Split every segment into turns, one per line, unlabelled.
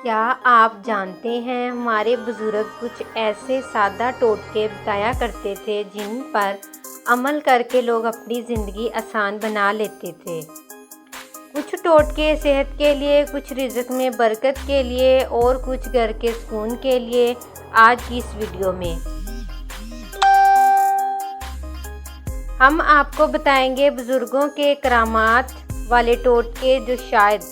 کیا آپ جانتے ہیں ہمارے بزرگ کچھ ایسے سادہ ٹوٹکے بتایا کرتے تھے جن پر عمل کر کے لوگ اپنی زندگی آسان بنا لیتے تھے۔ کچھ ٹوٹکے صحت کے لیے، کچھ رزق میں برکت کے لیے اور کچھ گھر کے سکون کے لیے۔ آج کی اس ویڈیو میں ہم آپ کو بتائیں گے بزرگوں کے کرامات والے ٹوٹکے جو شاید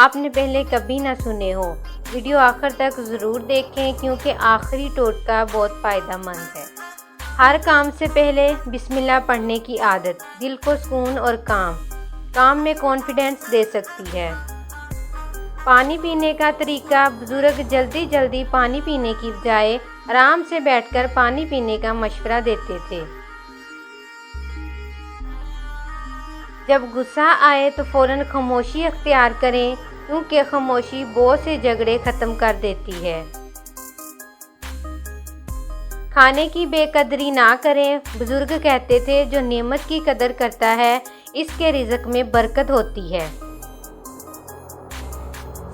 آپ نے پہلے کبھی نہ سنے ہوں۔ ویڈیو آخر تک ضرور دیکھیں کیونکہ آخری ٹوٹکا بہت فائدہ مند ہے۔ ہر کام سے پہلے بسم اللہ پڑھنے کی عادت دل کو سکون اور کام میں کانفیڈنس دے سکتی ہے۔ پانی پینے کا طریقہ، بزرگ جلدی پانی پینے کی بجائے آرام سے بیٹھ کر پانی پینے کا مشورہ دیتے تھے۔ جب غصہ آئے تو فوراً خاموشی اختیار کریں کیونکہ خاموشی بہت سے جھگڑے ختم کر دیتی ہے۔ کھانے کی بے قدری نہ کریں، بزرگ کہتے تھے جو نعمت کی قدر کرتا ہے اس کے رزق میں برکت ہوتی ہے۔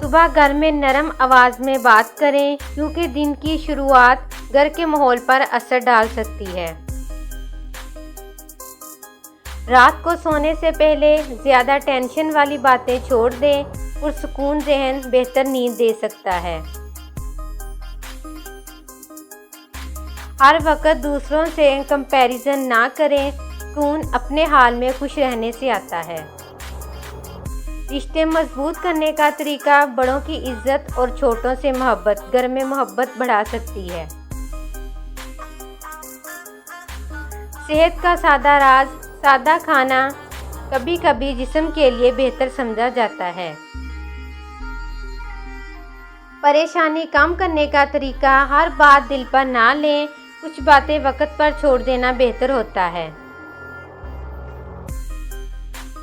صبح گھر میں نرم آواز میں بات کریں کیونکہ دن کی شروعات گھر کے ماحول پر اثر ڈال سکتی ہے۔ رات کو سونے سے پہلے زیادہ ٹینشن والی باتیں چھوڑ دیں، پرسکون ذہن بہتر نیند دے سکتا ہے۔ ہر وقت دوسروں سے کمپیریزن نہ کریں، سکون اپنے حال میں خوش رہنے سے آتا ہے۔ رشتے مضبوط کرنے کا طریقہ، بڑوں کی عزت اور چھوٹوں سے محبت گھر میں محبت بڑھا سکتی ہے۔ صحت کا سادہ راز، سادہ کھانا کبھی کبھی جسم کے لیے بہتر سمجھا جاتا ہے۔ پریشانی کم کرنے کا طریقہ، ہر بات دل پر نہ لیں، کچھ باتیں وقت پر چھوڑ دینا بہتر ہوتا ہے۔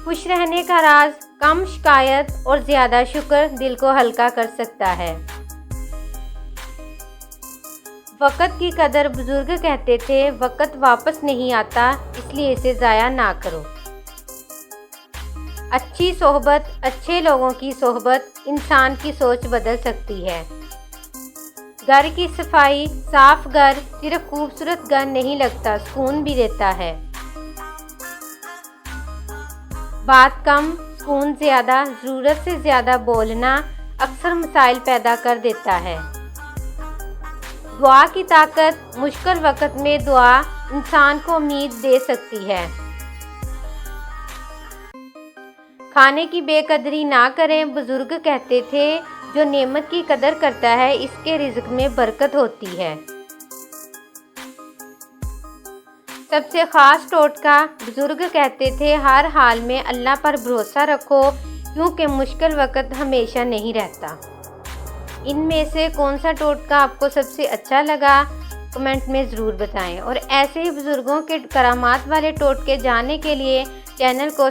خوش رہنے کا راز، کم شکایت اور زیادہ شکر دل کو ہلکا کر سکتا ہے۔ وقت کی قدر، بزرگ کہتے تھے وقت واپس نہیں آتا اس لیے اسے ضائع نہ کرو۔ اچھی صحبت، اچھے لوگوں کی صحبت انسان کی سوچ بدل سکتی ہے۔ گھر کی صفائی، صاف گھر صرف خوبصورت گھر نہیں لگتا، سکون بھی دیتا ہے۔ بات کم، سکون زیادہ، ضرورت سے زیادہ بولنا اکثر مسائل پیدا کر دیتا ہے۔ دعا کی طاقت، مشکل وقت میں دعا انسان کو امید دے سکتی ہے۔ کھانے کی بے قدری نہ کریں، بزرگ کہتے تھے جو نعمت کی قدر کرتا ہے اس کے رزق میں برکت ہوتی ہے۔ سب سے خاص ٹوٹکا، بزرگ کہتے تھے ہر حال میں اللہ پر بھروسہ رکھو کیونکہ مشکل وقت ہمیشہ نہیں رہتا۔ ان میں سے کون سا ٹوٹکا آپ کو سب سے اچھا لگا کمنٹ میں ضرور بتائیں، اور ایسے ہی بزرگوں کے کرامات والے ٹوٹکے جاننے کے لیے چینل کو